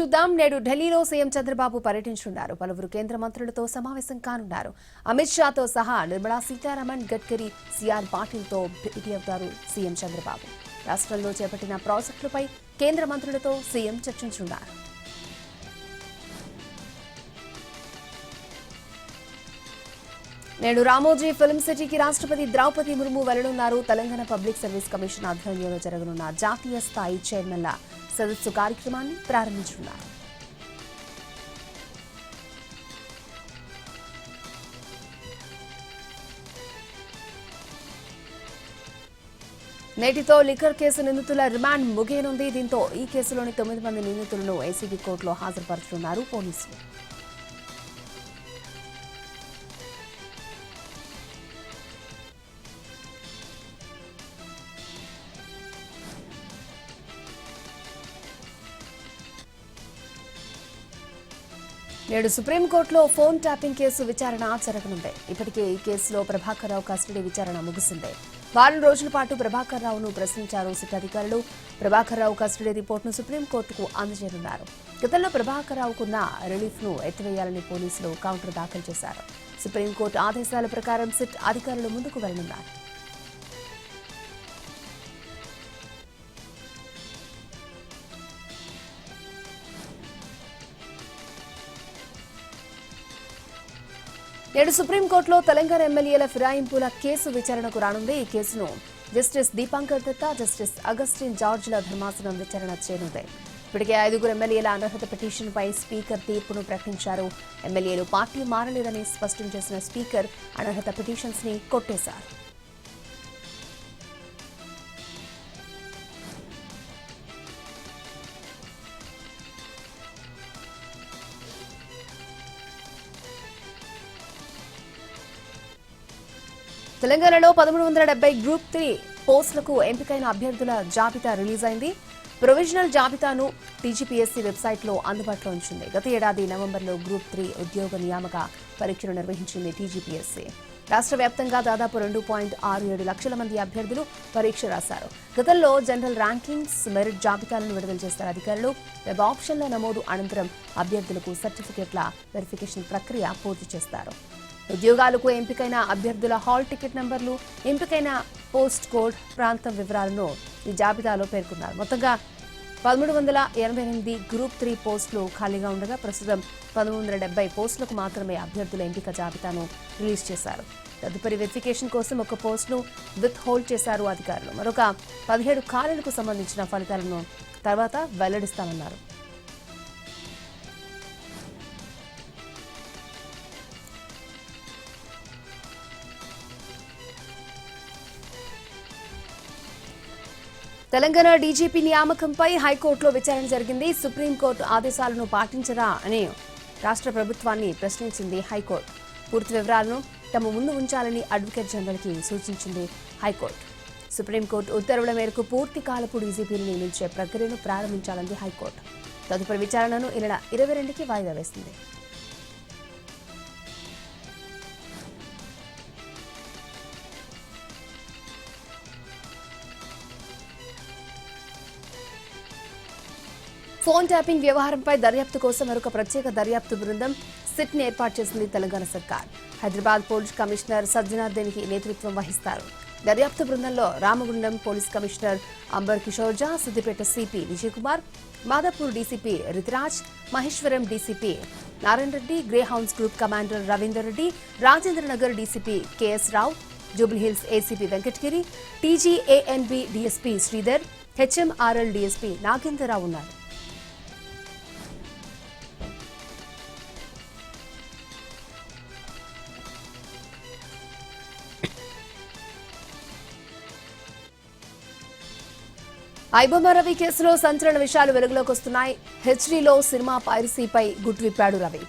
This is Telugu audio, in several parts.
చూద్దాం. నేడు ఢిల్లీలో సీఎం చంద్రబాబు పర్యటించనున్నారు. పలువురు కేంద్ర మంత్రులతో సమావేశం కానున్నారు. అమిత్ షాతో సహా నిర్మలా సీతారామన్, గడ్కరీ, సిఆర్ పాటిల్తో భేటీ అవుతారు సీఎం చంద్రబాబు. రాష్ట్రంలో చేపట్టిన ప్రాజెక్టులపై కేంద్ర మంత్రులతో సీఎం చర్చించనున్నారు. నేడు రామోజీ ఫిల్మ్ సిటీకి రాష్ట్రపతి ద్రౌపది ముర్ము వెళ్లనున్నారు. తెలంగాణ పబ్లిక్ సర్వీస్ కమిషన్ ఆధ్వర్యంలో జరగనున్న జాతీయ స్థాయి చైర్మన్ల సదస్సు కార్యక్రమాన్ని ప్రారంభించనున్నారు. నేటితో లిక్కర్ కేసు నిందితుల రిమాండ్ ముగియనుంది. దీంతో ఈ కేసులోని 9 మంది నిందితులను ఏసీబీ కోర్టులో హాజరుపరచనున్నారు పోలీసులు. నేడు సుప్రీంకోర్టులో ఫోన్ ట్యాపింగ్ కేసు విచారణ జరగనుంది. ఇప్పటికే ఈ కేసులో ప్రభాకర్ రావు కస్టడీ విచారణ ముగిసింది. వారం రోజుల పాటు ప్రభాకర్ రావును ప్రశ్నించారు సిట్ అధికారులు. ప్రభాకర్ రావు కస్టడీ రిపోర్టును సుప్రీంకోర్టుకు అందజేయనున్నారు. గతంలో ప్రభాకర్ రావుకున్న రిలీఫ్ను ఎత్తివేయాలని పోలీసులు కౌంటర్ దాఖలు చేశారు. సుప్రీంకోర్టు ఆదేశాల ప్రకారం సిట్ అధికారులు ముందుకు వెళ్లనున్నారు. నేడు సుప్రీంకోర్టులో తెలంగాణ ఎమ్మెల్యేల ఫిరాయింపుల కేసు విచారణకు రానుంది. ఈ కేసును justice Dipankar Datta, justice Augustine జార్జ్ల ధర్మాసనం విచారణ చేయనుంది. ఇప్పటికే 5 ఎమ్మెల్యేల అనర్హత పిటిషన్పై స్పీకర్ తీర్పును ప్రకటించారు. ఎమ్మెల్యేలు పార్టీ మారలేదని స్పష్టం చేసిన స్పీకర్ అనర్హత పిటిషన్స్ ని కొట్టేశారు. తెలంగాణలో 1370 గ్రూప్ 3 పోస్టులకు ఎంపికైన అభ్యర్థుల జాబితా రిలీజ్ అయింది. ప్రొవిజనల్ జాబితాను టీజీపీఎస్సీ వెబ్సైట్లో అందుబాటులో ఉంచింది. గత ఏడాది నవంబర్లో గ్రూప్ 3 ఉద్యోగ నియామక పరీక్షలు నిర్వహించింది టీజీపీఎస్సీ. రాష్ట్ర వ్యాప్తంగా దాదాపు 2.67 లక్షల మంది అభ్యర్థులు పరీక్ష రాశారు. గతంలో జనరల్ ర్యాంకింగ్స్, మెరిట్ జాబితాలను విడుదల చేస్తారు అధికారులు. వెబ్ ఆప్షన్ల నమోదు అనంతరం అభ్యర్థులకు సర్టిఫికెట్ల వెరిఫికేషన్ ప్రక్రియ పూర్తి చేస్తారు. ఉద్యోగాలకు ఎంపికైన అభ్యర్థుల హాల్ టికెట్ నంబర్లు, ఎంపికైన పోస్ట్ కోడ్, ప్రాంతం వివరాలను ఈ జాబితాలో పేర్కొన్నారు. మొత్తంగా 1388 గ్రూప్ 3 పోస్టులు ఖాళీగా ఉండగా ప్రస్తుతం 1370 పోస్టులకు మాత్రమే అభ్యర్థుల ఎంపిక జాబితాను రిలీజ్ చేశారు. తదుపరి వెరిఫికేషన్ కోసం ఒక పోస్టును విత్ హోల్డ్ చేశారు అధికారులు. మరొక 17 ఖాళీలకు సంబంధించిన ఫలితాలను తర్వాత వెల్లడిస్తామన్నారు. తెలంగాణ డీజీపీ నియామకంపై హైకోర్టులో విచారణ జరిగింది. సుప్రీంకోర్టు ఆదేశాలను పాటించరా అని రాష్ట్ర ప్రభుత్వాన్ని ప్రశ్నించింది హైకోర్టు. పూర్తి వివరాలను తమ ముందు ఉంచాలని అడ్వకేట్ జనరల్కి సూచించింది హైకోర్టు. సుప్రీంకోర్టు ఉత్తర్వుల మేరకు పూర్తి కాలపు డీజీపీని నియమించే ప్రక్రియను ప్రారంభించాలంది హైకోర్టు. తదుపరి విచారణను ఈ నెల 22కి వాయిదా వేసింది. ఫోన్ ట్యాపింగ్ వ్యవహారంపై దర్యాప్తు కోసం మరొక ప్రత్యేక దర్యాప్తు బృందం సిట్ ని ఏర్పాటు చేసింది తెలంగాణ సర్కార్. హైదరాబాద్ పోలీస్ కమిషనర్ సజ్జనార్ దీనికి నేతృత్వం వహిస్తారు. దర్యాప్తు బృందంలో Ramagundam police commissioner Ambar Kishore Jha, Siddipet CP Vijay Kumar, Madhapur DCP Ritiraj, Maheshwaram DCP Narayana Reddy, Greyhounds group commander Ravinder Reddy, Rajendranagar DCP KS Rao, Jubilee Hills ACP Venkatagiri, TGANB DSP Sridhar, HMRL DSP Nagendrarao ఉన్నారు. ఐబొమ్మ రవి కేసులో సంచలన విషయాలు వెలుగులోకి వస్తున్నాయి. హెచ్డీలో సినిమా పైరసీపై గుట్టు విప్పాడు రవి.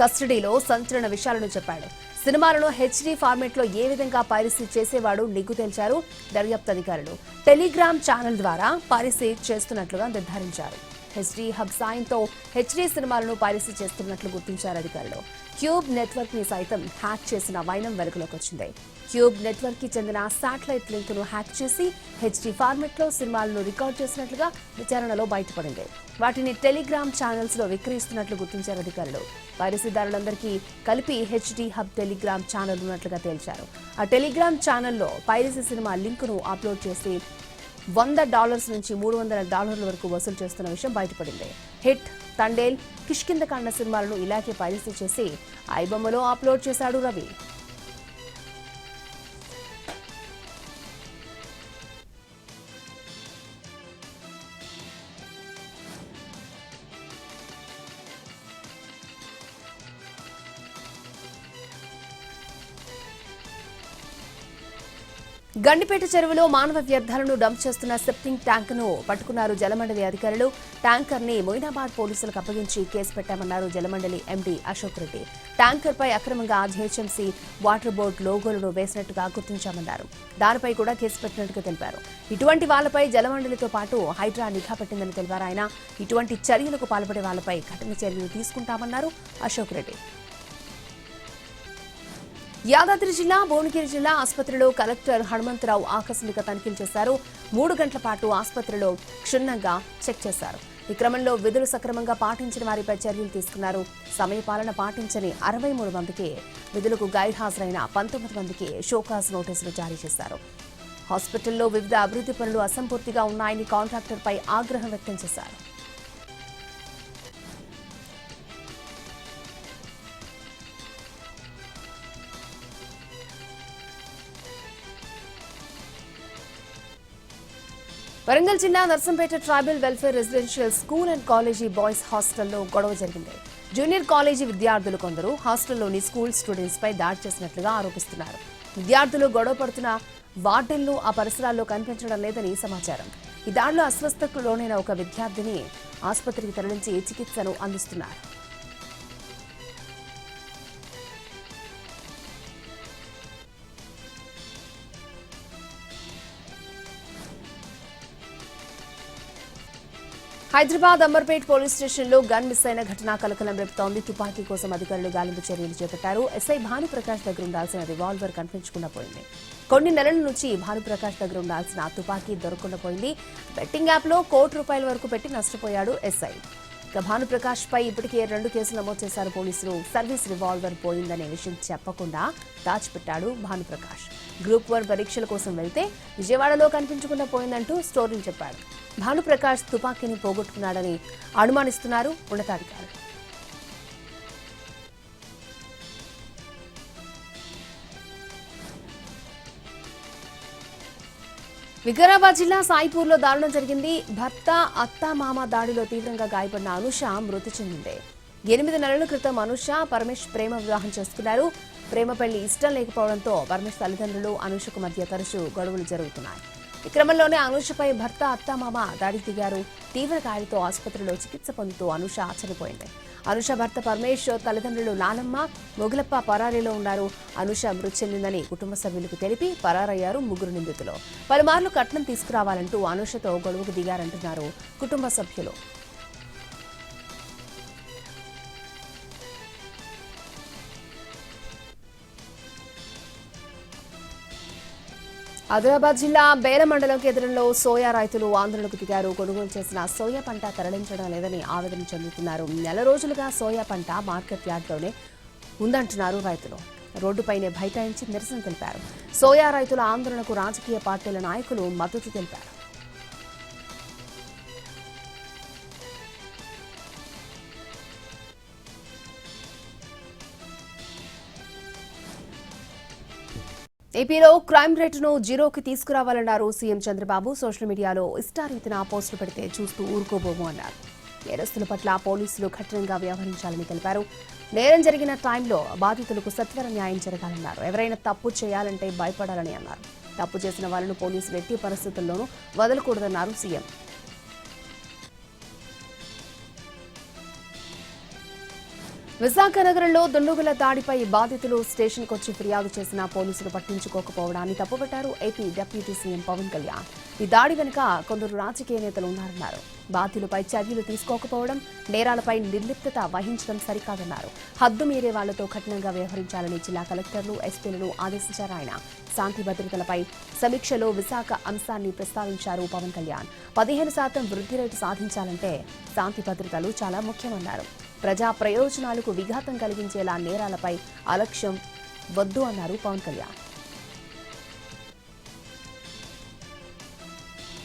కస్టడీలో సంచలన విషయాలను చెప్పాడు. సినిమాలను హెచ్డీ ఫార్మేట్లో ఏ విధంగా పైరసీ చేసేవాడు నిగ్గు తేల్చారు దర్యాప్తు అధికారులు. టెలిగ్రామ్ ఛానల్ ద్వారా పైరసీ చేస్తున్నట్లుగా నిర్ధారించారు. హెచ్డీ హబ్ సాయంతో హెచ్డీ సినిమాలను పైరసీ చేస్తున్నట్లు గుర్తించారు అధికారులు. క్యూబ్ నెట్వర్క్ ని సైతం హ్యాక్ చేసిన వైనం వెలుగులోకి వచ్చింది. క్యూబ్ నెట్వర్క్ కి చెందిన శాటిలైట్ లింక్ ను హ్యాక్ చేసి హెచ్డీ ఫార్మెట్ లో సినిమాలను రికార్డ్ చేసినట్లుగా విచారణలో బయటపడింది. వాటిని టెలిగ్రామ్ ఛానల్స్ లో విక్రయిస్తున్నట్లు గుర్తించారు అధికారులు. పైరసీదారులందరికీ కలిపి హెచ్డీ హబ్ టెలిగ్రామ్ ఛానల్ ఉన్నట్లుగా తేల్చారు. ఆ టెలిగ్రామ్ ఛానల్లో పైరసీ సినిమా లింక్ ను అప్లోడ్ చేసి $100 నుంచి $300 వరకు వసూలు చేస్తున్న విషయం బయటపడింది. హిట్, తండేల్, కిష్కిందకాండ సినిమాలను ఇలాగే పైరసీ చేసి ఐబొమ్మలో అప్లోడ్ చేశాడు రవి. గండిపేట చెరువులో మానవ వ్యర్థాలను డంప్ చేస్తున్న సెప్టింగ్ ట్యాంకును పట్టుకున్నారు జలమండలి అధికారులు. ట్యాంకర్ ని మొయినాబాద్ పోలీసులకు అప్పగించి కేసు పెట్టామన్నారు జలమండలి ఎండీ అశోక్ రెడ్డి. ట్యాంకర్ పై అక్రమంగా జీహెచ్ఎంసీ వాటర్ బోర్డు లోగోలను వేసినట్టుగా గుర్తించామన్నారు. దానిపై కూడా కేసు పెట్టినట్టుగా తెలిపారు. ఇటువంటి వాళ్లపై జలమండలితో పాటు హైడ్రా నిఘా పెట్టిందని తెలిపారు ఆయన. ఇటువంటి చర్యలకు పాల్పడే వాళ్లపై కఠిన చర్యలు తీసుకుంటామన్నారు అశోక్ రెడ్డి. యాదాద్రి జిల్లా భువనగిరి జిల్లా ఆసుపత్రిలో కలెక్టర్ హనుమంతరావు ఆకస్మిక తనిఖీలు చేశారు. 3 గంటల పాటు ఆసుపత్రిలో క్షుణ్ణంగా చెక్ చేశారు. ఈ క్రమంలో విధులు సక్రమంగా పాటించిన వారిపై చర్యలు తీసుకున్నారు. సమయపాలన పాటించని 63 మందికి, విధులకు గైర్హాజరైన 19 మందికి షోకాజ్ నోటీసులు జారీ చేశారు. హాస్పిటల్లో వివిధ అభివృద్ధి పనులు అసంపూర్తిగా ఉన్నాయని కాంట్రాక్టర్పై ఆగ్రహం వ్యక్తం చేశారు. వరంగల్ జిల్లా Narsampet tribal welfare residential school and college boys హాస్టల్లో గొడవ జరిగింది. జూనియర్ కాలేజీ విద్యార్థులు కొందరు హాస్టల్లోని స్కూల్ స్టూడెంట్స్ పై దాడి చేసినట్లుగా ఆరోపిస్తున్నారు. విద్యార్థులు గొడవ పడుతున్న వార్డెన్లు ఆ పరిసరాల్లో కనిపించడం లేదని సమాచారం. ఈ దాడిలో అస్వస్థతకు లోనైన ఒక విద్యార్థిని ఆసుపత్రికి తరలించి చికిత్సను అందిస్తున్నారు. హైదరాబాద్ అంబర్పేట్ పోలీస్ స్టేషన్లో గన్ మిస్ అయిన ఘటన కలకలం రేపుతోంది. తుపాకీ కోసం అధికారులు గాలింపు చర్యలు చేపట్టారు. ఎస్ఐ భానుప్రకాష్ దగ్గర ఉండాల్సిన రివాల్వర్ కనిపించకుండా పోయింది. కొన్ని నెలల నుంచి భానుప్రకాష్ దగ్గర ఉండాల్సిన తుపాకీ దొరకకుండా పోయింది. బెట్టింగ్ యాప్లో ₹1,00,00,000 వరకు పెట్టి నష్టపోయాడు ఎస్ఐ. ఇక భానుప్రకాష్ పై ఇప్పటికే 2 కేసులు నమోదు చేశారు పోలీసులు. సర్వీస్ రివాల్వర్ పోయిందనే విషయం చెప్పకుండా దాచిపెట్టాడు భానుప్రకాష్. గ్రూప్ 1 పరీక్షల కోసం వెళ్తే విజయవాడలో కనిపించకుండా పోయిందంటూ స్టోరీలు చెప్పాడు. భానుప్రకాష్ తుపాకీని పోగొట్టుకున్నాడని అనుమానిస్తున్నారు ఉన్నతాధికారులు. వికారాబాద్ జిల్లా సాయిపూర్లో దారుణం జరిగింది. భర్త, అత్తామామ దాడిలో తీవ్రంగా గాయపడిన అనుష మృతి చెందింది. 8 నెలల క్రితం అనుష, పరమేష్ ప్రేమ వివాహం చేసుకున్నారు. ప్రేమ పెళ్లి ఇష్టం లేకపోవడంతో పరమేష్ తల్లిదండ్రులు అనుషకు మధ్య తరచూ గొడవలు జరుగుతున్నాయి. ఈ క్రమంలోనే అనుషపై భర్త, అత్తామామ దాడికి దిగారు. తీవ్ర గాయాలతో ఆసుపత్రిలో చికిత్స పొందుతూ అనుష చనిపోయింది. అనుష భర్త పరమేష్ తల్లిదండ్రులు నానమ్మ, మొగలప్ప పరారీలో ఉన్నారు. అనుష మృతి చెందిందని కుటుంబ సభ్యులకు తెలిపి పరారయ్యారు 3 నిందితులు. పలుమార్లు కట్నం తీసుకురావాలంటూ అనుషతో గొడవకు దిగారంటున్నారు కుటుంబ సభ్యులు. ఆదిలాబాద్ జిల్లా బేల మండలం కేంద్రంలో సోయా రైతులు ఆందోళనకు దిగారు. కొనుగోలు చేసిన సోయా పంట తరలించడం లేదని ఆవేదన చెందుతున్నారు. నెల రోజులుగా సోయా పంట మార్కెట్ యార్డ్లోనే ఉందంటున్నారు రైతులు. రోడ్డుపైనే బైఠాయించి నిరసన తెలిపారు. సోయా రైతుల ఆందోళనకు రాజకీయ పార్టీల నాయకులు మద్దతు తెలిపారు. ఏపీలో క్రైమ్ రేటును జీరోకి తీసుకురావాలన్నారు సీఎం చంద్రబాబు. సోషల్ మీడియాలో ఇష్టారీతిన పోస్టులు పెడితే చూస్తూ ఊరుకోబోము అన్నారు. నేరస్తుల పట్ల పోలీసులు కఠినంగా వ్యవహరించాలని తెలిపారు. నేరం జరిగిన టైంలో బాధితులకు సత్వర న్యాయం జరగాలన్నారు. ఎవరైనా తప్పు చేయాలంటే భయపడాలని అన్నారు. తప్పు చేసిన వాళ్లను పోలీసులు ఎట్టి పరిస్థితుల్లోనూ వదలకూడదన్నారు సీఎం. విశాఖ నగరంలో దుండగుల దాడిపై బాధితులు స్టేషన్కు వచ్చి ఫిర్యాదు చేసిన పోలీసులు పట్టించుకోకపోవడాన్ని తప్పుపట్టారు AP deputy CM Pawan Kalyan. ఈ దాడి వెనుక కొందరు రాజకీయ నేతలు ఉన్నారన్నారు. బాధితులపై చర్యలు తీసుకోకపోవడం, నేరాలపై నిర్లిప్తత వహించడం సరికాదన్నారు. హద్దు మీరే వాళ్లతో కఠినంగా వ్యవహరించాలని జిల్లా కలెక్టర్లు, ఎస్పీలను ఆదేశించారు ఆయన. శాంతి భద్రతలపై సమీక్షలో విశాఖ అంశాన్ని ప్రస్తావించారు పవన్ కళ్యాణ్. 15% వృద్ధి రేటు సాధించాలంటే శాంతి భద్రతలు చాలా ముఖ్యమన్నారు. ప్రజా ప్రయోజనాలకు విఘాతం కలిగించేలా నేరాలపై అలక్ష్యం వద్దు అన్నారు పవన్ కళ్యాణ్.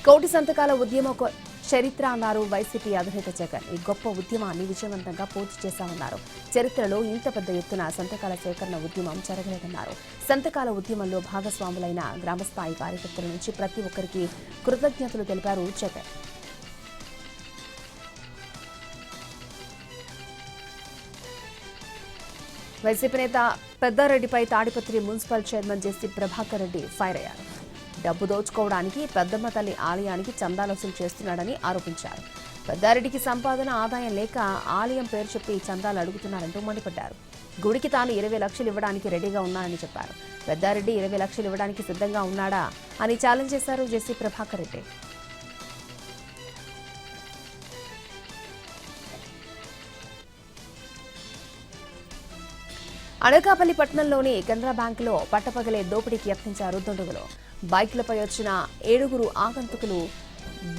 కోటి సంతకాల ఉద్యమ చరిత్ర అన్నారు వైసీపీ అధినేత జగన్. ఈ గొప్ప ఉద్యమాన్ని విజయవంతంగా పూర్తి చేశామన్నారు. చరిత్రలో ఇంత పెద్ద ఎత్తున సంతకాల సేకరణ ఉద్యమం జరగలేదన్నారు. సంతకాల ఉద్యమంలో భాగస్వాములైన గ్రామస్థాయి కార్యకర్తల నుంచి ప్రతి ఒక్కరికి కృతజ్ఞతలు తెలిపారు జగన్. వైసీపీ నేత పెద్దారెడ్డిపై తాడిపత్రి మున్సిపల్ చైర్మన్ జెసి ప్రభాకర్ రెడ్డి ఫైర్ అయ్యారు. డబ్బు దోచుకోవడానికి పెద్దమ్మ తల్లి ఆలయానికి చందాలు వసూలు చేస్తున్నాడని ఆరోపించారు. పెద్దారెడ్డికి సంపాదన ఆదాయం లేక ఆలయం పేరు చెప్పి చందాలు అడుగుతున్నారంటూ మండిపడ్డారు. గుడికి తాను 20 లక్షలు ఇవ్వడానికి రెడీగా ఉన్నానని చెప్పారు. పెద్దారెడ్డి 20 లక్షలు ఇవ్వడానికి సిద్ధంగా ఉన్నాడా అని ఛాలెంజ్ చేశారు జెసి ప్రభాకర్ రెడ్డి. అనకాపల్లి పట్టణంలోని కెనరా బ్యాంకులో పట్టపగలే దోపిడీకి యత్నించారు దుండగులు. బైక్లపై వచ్చిన 7 ఆగంతుకులు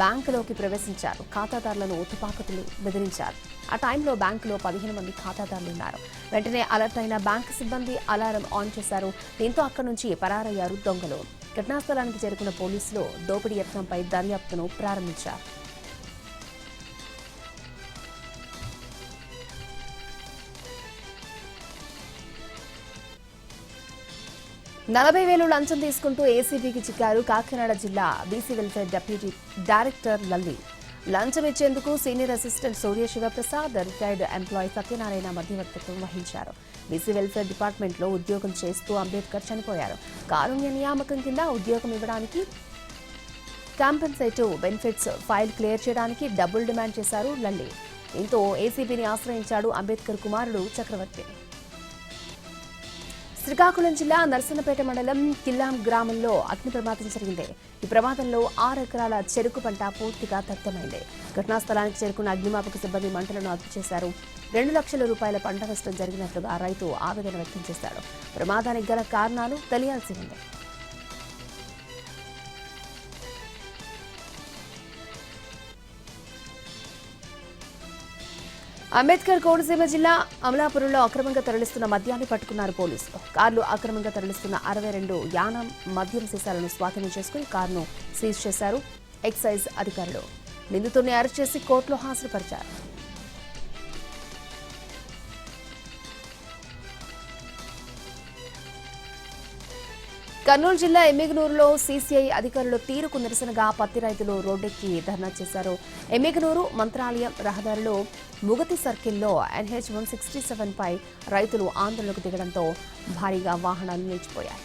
బ్యాంకులోకి ప్రవేశించారు. ఖాతాదారులను తుపాకులు బెదిరించారు. ఆ టైంలో బ్యాంకులో 15 మంది ఖాతాదారులున్నారు. వెంటనే అలర్ట్ అయిన బ్యాంకు సిబ్బంది అలారం ఆన్ చేశారు. దీంతో అక్కడి నుంచి పరారయ్యారు దొంగలు. ఘటనా స్థలానికి చేరుకున్న పోలీసులు దోపిడీ యత్నంపై దర్యాప్తును ప్రారంభించారు. 40,000 లంచం తీసుకుంటూ ఏసీబీకి చిక్కారు కాకినాడ జిల్లా BC welfare deputy director Lalli. లంచం ఇచ్చేందుకు సీనియర్ అసిస్టెంట్ సూర్య శివప్రసాద్, రిటైర్డ్ ఎంప్లాయీ సత్యనారాయణ మధ్యవర్తిత్వం వహించారు. బీసీ వెల్ఫేర్ డిపార్ట్మెంట్లో ఉద్యోగం చేస్తూ అంబేద్కర్ చనిపోయారు. కారుణ్య నియామకం కింద ఉద్యోగం ఇవ్వడానికి, కాంపెన్సేటివ్ బెనిఫిట్స్ ఫైల్ క్లియర్ చేయడానికి డబ్బులు డిమాండ్ చేశారు లల్లి. దీంతో ఏసీబీని ఆశ్రయించాడు అంబేద్కర్ కుమారుడు చక్రవర్తి. శ్రీకాకుళం జిల్లా నర్సన్నపేట మండలం కిల్లాం గ్రామంలో అగ్ని ప్రమాదం జరిగింది. ఈ ప్రమాదంలో 6 ఎకరాల చెరుకు పంట పూర్తిగా దగ్ధమైంది. ఘటనా స్థలానికి చేరుకున్న అగ్నిమాపక సిబ్బంది మంటలను అదుపు చేశారు. 2 లక్షల రూపాయల పంట నష్టం జరిగినట్లుగా రైతు ఆవేదన వ్యక్తం చేశారు. ప్రమాదానికి గల కారణాలు తెలియాల్సి ఉంది. అంబేద్కర్ కోనసీమ జిల్లా అమలాపురంలో అక్రమంగా తరలిస్తున్న మద్యాన్ని పట్టుకున్నారు పోలీసులు. కార్లు అక్రమంగా తరలిస్తున్న 62 యానం మద్యం సీసాలను స్వాధీనం చేసుకుని కారును సీజ్ చేశారు ఎక్సైజ్ అధికారులు. నిందితుడిని అరెస్ట్ చేసి కోర్టులో హాజరుపరిచారు. కర్నూలు జిల్లా ఎమ్మిగనూరులో సీసీఐ అధికారుల తీరుకు నిరసనగా పత్తి రైతులు రోడ్డెక్కి ధర్నా చేశారు. ఎమ్మిగనూరు మంత్రాలయం రహదారిలో ముగతి సర్కిల్లో NH-167 పై రైతులు ఆందోళనకు దిగడంతో భారీగా వాహనాలు నిలిచిపోయాయి.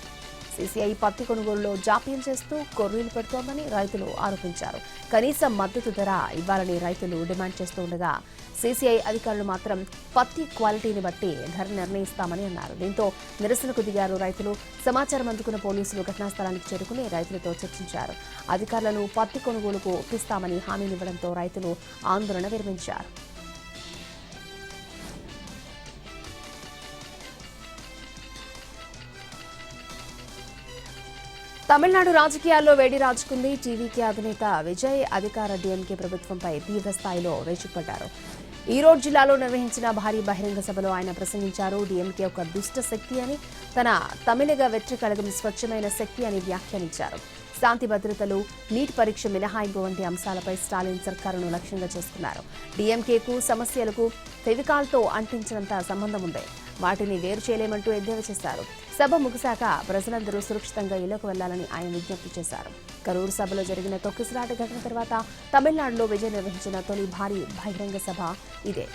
సీసీఐ పత్తి కొనుగోలులో జాప్యం చేస్తూ కొర్రీలు పెడుతోందని రైతులు ఆరోపించారు. కనీస మద్దతు ధర ఇవ్వాలని రైతులు డిమాండ్ చేస్తూ ఉండగా సీసీఐ అధికారులు మాత్రం పత్తి క్వాలిటీని బట్టి ధర నిర్ణయిస్తామని అన్నారు. దీంతో నిరసనకు దిగారు రైతులు. సమాచారం అందుకున్న పోలీసులు ఘటనా స్థలానికి చేరుకుని రైతులతో చర్చించారు. అధికారులను పత్తి కొనుగోలుకు ఒప్పిస్తామని హామీనివ్వడంతో రైతులు ఆందోళన విరమించారు. తమిళనాడు రాజకీయాల్లో వేడి రాజుకుంది. టీవీకే అధినేత విజయ్ అధికార డీఎంకే ప్రభుత్వంపై తీవ్రస్థాయిలో విరుచుకుపడ్డారు. ఈరోడ్ జిల్లాలో నిర్వహించిన భారీ బహిరంగ సభలో ఆయన ప్రసంగించారు. డీఎంకే ఒక దుష్ట శక్తి అని, తన తమిళగ వెట్రికళగం స్వచ్ఛమైన శక్తి అని వ్యాఖ్యానించారు. శాంతి భద్రతలు, నీట్ పరీక్ష మినహాయింపు వంటి అంశాలపై స్టాలిన్ సర్కారును లక్ష్యంగా చేసుకున్నారు. డీఎంకేకు సమస్యలకు ఫెవికాల్తో అంటించినంత సంబంధం ఉంది. వాటిని వేరు చేయలేమంటూ ఎద్దేవా చేశారు. సభ ముగిశాక ప్రజలందరూ సురక్షితంగా ఇళ్లకు వెళ్లాలని ఆయన విజ్ఞప్తి చేశారు. కరూరు సభలో జరిగిన తొక్కిసలాట ఘటన తర్వాత తమిళనాడులో విజయ్ నిర్వహించిన తొలి భారీ బహిరంగ సభ ఇదే.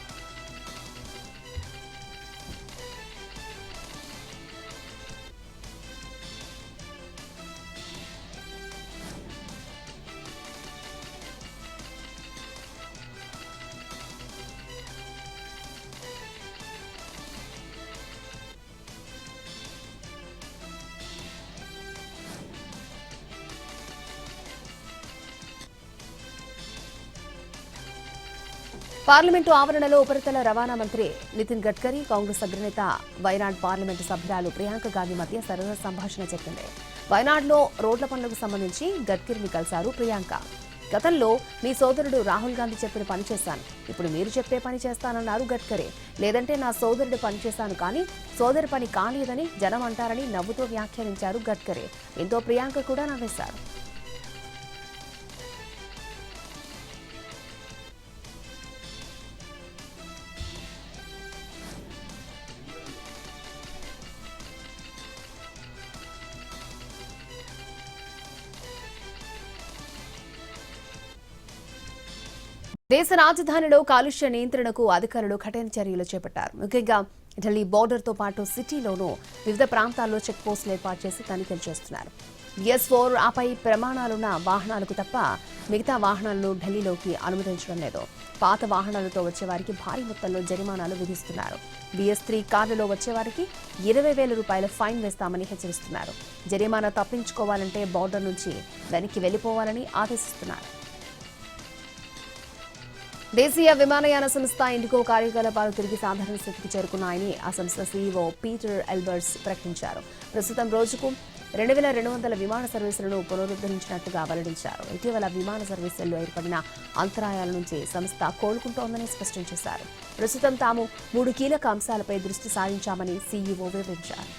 పార్లమెంటు ఆవరణలో ఉపరితల రవాణా మంత్రి నితిన్ గడ్కరీ, కాంగ్రెస్ అగ్రనేత వైనాడ్ పార్లమెంటు సభ్యురాలు ప్రియాంక గాంధీ మధ్య సరదా సంభాషణ జరిగింది. వైనాడ్లో రోడ్ల పనులకు సంబంధించి గడ్కరీని కలిశారు ప్రియాంక. గతంలో మీ సోదరుడు రాహుల్ గాంధీ చెప్పిన పని చేశాను, ఇప్పుడు మీరు చెప్పే పని చేస్తానన్నారు గడ్కరీ. లేదంటే నా సోదరుడు పని చేశాను కానీ సోదరి పని కాలేదని జనం అంటారని నవ్వుతో వ్యాఖ్యానించారు గడ్కరీ. దీంతో ప్రియాంక కూడా నవ్వేశారు. దేశ రాజధానిలో కాలుష్య నియంత్రణకు అధికారులు కఠిన చర్యలు చేపట్టారు. ముఖ్యంగా ఢిల్లీ బోర్డర్తో పాటు సిటీలోనూ వివిధ ప్రాంతాల్లో చెక్ పోస్టులు ఏర్పాటు చేసి తనిఖీలు చేస్తున్నారు. BS4 ఆపై ప్రమాణాలున్న వాహనాలకు తప్ప మిగతా వాహనాలను ఢిల్లీలోకి అనుమతించడం లేదు. పాత వాహనాలతో వచ్చేవారికి భారీ మొత్తంలో జరిమానాలు విధిస్తున్నారు. BS3 కార్లలో వచ్చేవారికి 20,000 రూపాయల ఫైన్ వేస్తామని హెచ్చరిస్తున్నారు. జరిమానా తప్పించుకోవాలంటే బోర్డర్ నుంచి వెనక్కి వెళ్లిపోవాలని ఆదేశిస్తున్నారు. దేశీయ విమానయాన సంస్థ ఇండిగో కార్యకలాపాలు తిరిగి సాధారణ స్థితికి చేరుకున్నాయని ఆ సంస్థ CEO పీటర్ ఎల్బర్ట్స్ ప్రకటించారు. ప్రస్తుతం రోజుకు 2,200 విమాన సర్వీసులను పునరుద్ధరించినట్టుగా వెల్లడించారు. ఇటీవల విమాన సర్వీసుల్లో ఏర్పడిన అంతరాయాల నుంచి సంస్థ కోలుకుంటోందని స్పష్టం చేశారు. ప్రస్తుతం తాము 3 కీలక అంశాలపై దృష్టి సారించామని CEO వివరించారు.